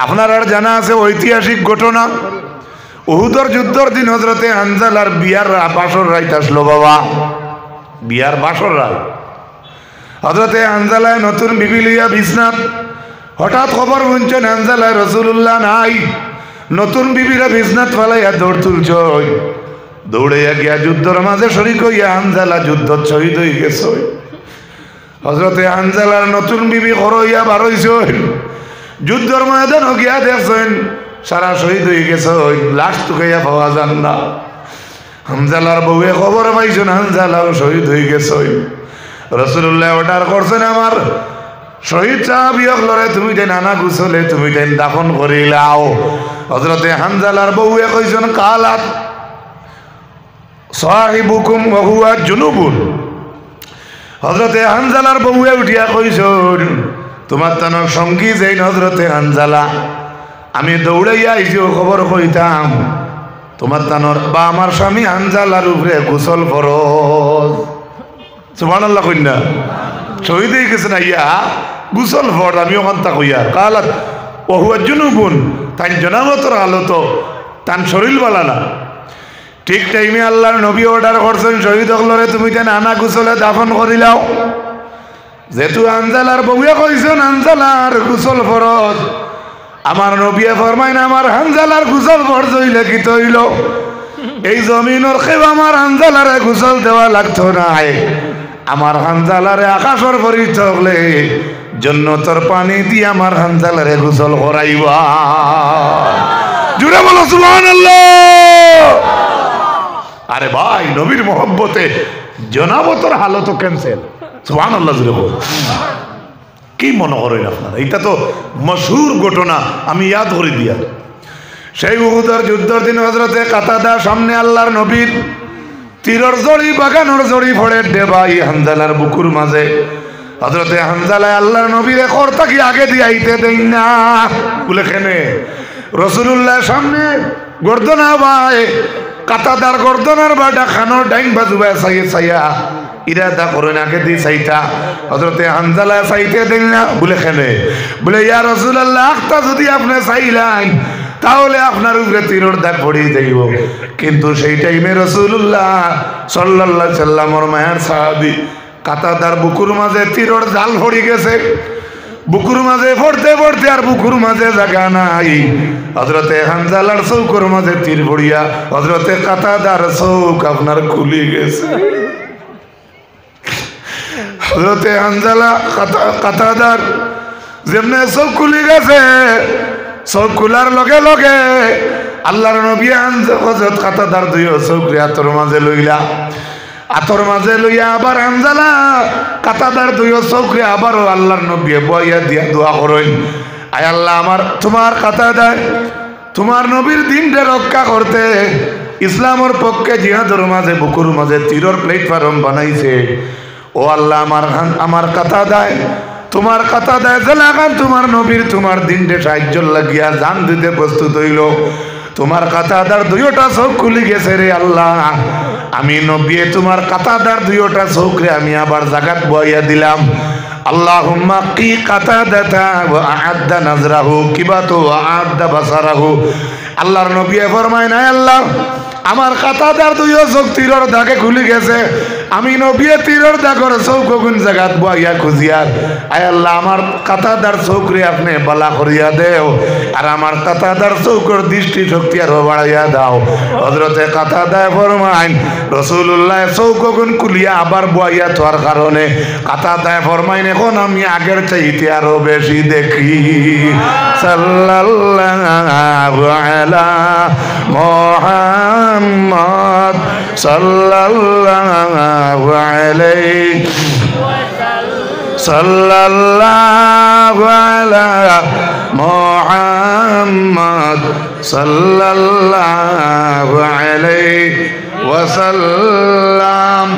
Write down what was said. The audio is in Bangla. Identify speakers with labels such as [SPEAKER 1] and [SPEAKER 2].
[SPEAKER 1] আপনার আর জানা আছে ঐতিহাসিক ঘটনা, উহুদের যুদ্ধের দিন হজরতে হানজালার বিয়ার বাসর রাইত আসলো বাবা, বিয়ার বাসর রাত। হজরতে হানজালায় নতুন বিবি লইয়া বিছনাত, হঠাৎ খবর শুনছেন হানজালায় রাসূলুল্লাহ নাই। নতুন বিবিরা বিছনাত ফালাইয়া দৌড় তুলছ, দৌড়াইয়া গিয়া যুদ্ধের মাঝে শরীক হইয়া হানজালা যুদ্ধ শহীদ হয়ে গেছে। হজরতে হানজালার নতুন বিবি হইয়া বার হইছেন, যুদ্ধের ময়দান গিয়া দেখছেন সারা শহীদ হয়ে গেছে, লাশ টুকাইয়া পাওয়া যান না। হানজালার বউয়ে খবর পাইছেন হানজালাও শহীদ হয়ে গেছে। রাসূলুল্লাহ অর্ডার করছেন আমার শহীদ সাহাবীক লরে তুমি দেন আনা গুছলে তুমি দেন দাফন করিলাও। হযরতে হানজালার বউয়ে কইছেন কালাত সাহিবুকুম ওয়া হুয়া জুনুবুন। হযরতে হানজালার বউয়ে উঠিয়া কইছেন তোমার তানোর সঙ্গী যেই হযরতে হানজালা, আমি দৌড়াইয়া আইছি খবর কইতাম তোমার তানোর বা আমার স্বামী হানজালার উপরে গোসল ফরজ। সুবহানাল্লাহ কইনা শহীদ হয়ে গেছেন আইয়া গোসল ফরজ। আমি ওখান তা কইয়া কালাত ওয়া হুয়া জুনুবুন, তাই জনাবতর হালত তান শরীর বালা না। ঠিক টাইমে আল্লাহর নবী অর্ডার করছেন শহীদ হলরে তুমি কেন আনা গোসলে দাফন করিলাও। যেহেতু হানজালার বউয়ে কইছেন হানজালার গোসল ফরজ, আমার নবীয়ে ফরমাইন আমার হানজালার গোসল ফরজ হইলে কি তৈল এই জমিনের কেউ আমার হানজালারে গোসল দেওয়া লাগতো না। আমার হানজালারে আকাশর পরিত হলে জান্নাতের পানি দিয়ে আমার হানজালারে গোসল করাইবা। জুড়ে বলো সুবহানাল্লাহ। আরে ভাই নবীর মোহব্বতে জনাবতর হালত ক্যান্সেল। সুবহানাল্লাহ জুড়ে বল। কি মনে করেন আপনারা? এটা তো মশহুর ঘটনা, আমি ইয়াদ করে দিয়া। সেই উহুদের যুদ্ধের দিন হযরতে কাতাদা সামনে আল্লাহর নবীর তীরের জড়ি বাগানোর জড়ি ফড়ে দেবাই হানজালার বুকুর মাঝে। হযরতে হানজালায় আল্লাহর নবীর খর তাকি আগে দিয়ে আইতে দেই না বলে কেনে রাসূলুল্লাহ সামনে গর্দনা ভাই কাতাদার গর্দনার বাটা খানোর ডাইন বাজুবা চাইয়া ইরাদা করেন আগে দিয়ে চাইতা। হযরতে হানজালা চাইতে দেন না বলে কেনে বলে ইয়া রাসূলুল্লাহ আখতা যদি আপনি চাইলেন তাহলে আপনার উপরে তীরের দাগ পড়িয়ে দেব। কিন্তু সেই টাইমে রাসূলুল্লাহ সাল্লাল্লাহু আলাইহি সাল্লামের মায়ের সাহাবী কাতাদার বুকুর মাঝে তীরের জাল পড়ে গেছে। বুকুর মাঝে পড়তে পড়তে আর বুকুর মাঝে জায়গা নাই। হযরতে হানজালার চৌকর মাঝে তীর পড়িয়া হযরতে কাতাদার চৌক আপনার খুলে গেছে। হযরতে হানজালা কাতাদার যেমনে চৌক খুলে গেছে, চৌক খোলার লগে লগে আল্লাহর নবী হযরত কাতাদার দুই চৌকরে হাতের মাঝে লইলা, আতর মাঝে লইয়া আবার হানজালা কাতাদার দুই চৌকরে আবারও আল্লাহর নবী বইয়া দিয়া দোয়া করেন আয় আল্লাহ আমার তোমার কাতাদা তোমার নবীর দিনটা রক্ষা করতে ইসলামের পক্ষে জিহাদের মাঝে বুকুর মাঝে তীরের প্ল্যাটফর্ম বানাইছে। ও আল্লাহ আমার কাতাদায় তোমার কাতাদায় জেলাগান তোমার নবীর তোমার দিনটা সাহায্য লাগিয়া জান দিতে প্রস্তুত হইল। তোমার কাতাদার দুইটা চোখ খুলে গেছে রে আল্লাহ। আমি নবী তোমার কাতাদার দুইটা চোখরে আমি আবার জাগাত বইয়া দিলাম। আল্লাহুম্মা কি কাতাদাতা ওয়া আ'আদ্দা নাজরাহু কিবাতু ওয়া আ'আদ্দা বাসারাহু। আল্লাহর নবী ফরমায় না আল্লাহ আমার কাতাদার দুই চোখ তীরের দাগে খুলে গেছে, আমি নবী তীরের দাগের চৌক কোন জায়গাত বইয়া খুঁজিয়া আয় আল্লাহ আমার কাতাদার চৌকরে আপনি বালা করিয়া দেও আর আমার কাতাদার চৌকর দৃষ্টি শক্তি আরো বাড়াইয়া দাও। হযরতে কাতাদায় ফরমাইন রাসূলুল্লাহ চৌক কোন খুলিয়া আবার বইয়া তোর কারণে কাতাদায় ফরমাইন এখন আমি আগের চাইতে আরো বেশি দেখি। সাল্লাল্লাহু আলা মুহাম্মদ সাল্লাল্লাহু আলাইহি সাল্লাল্লাহু আলা মুহাম্মদ সাল্লাল্লাহু আলাইহি ওয়াসাল্লাম।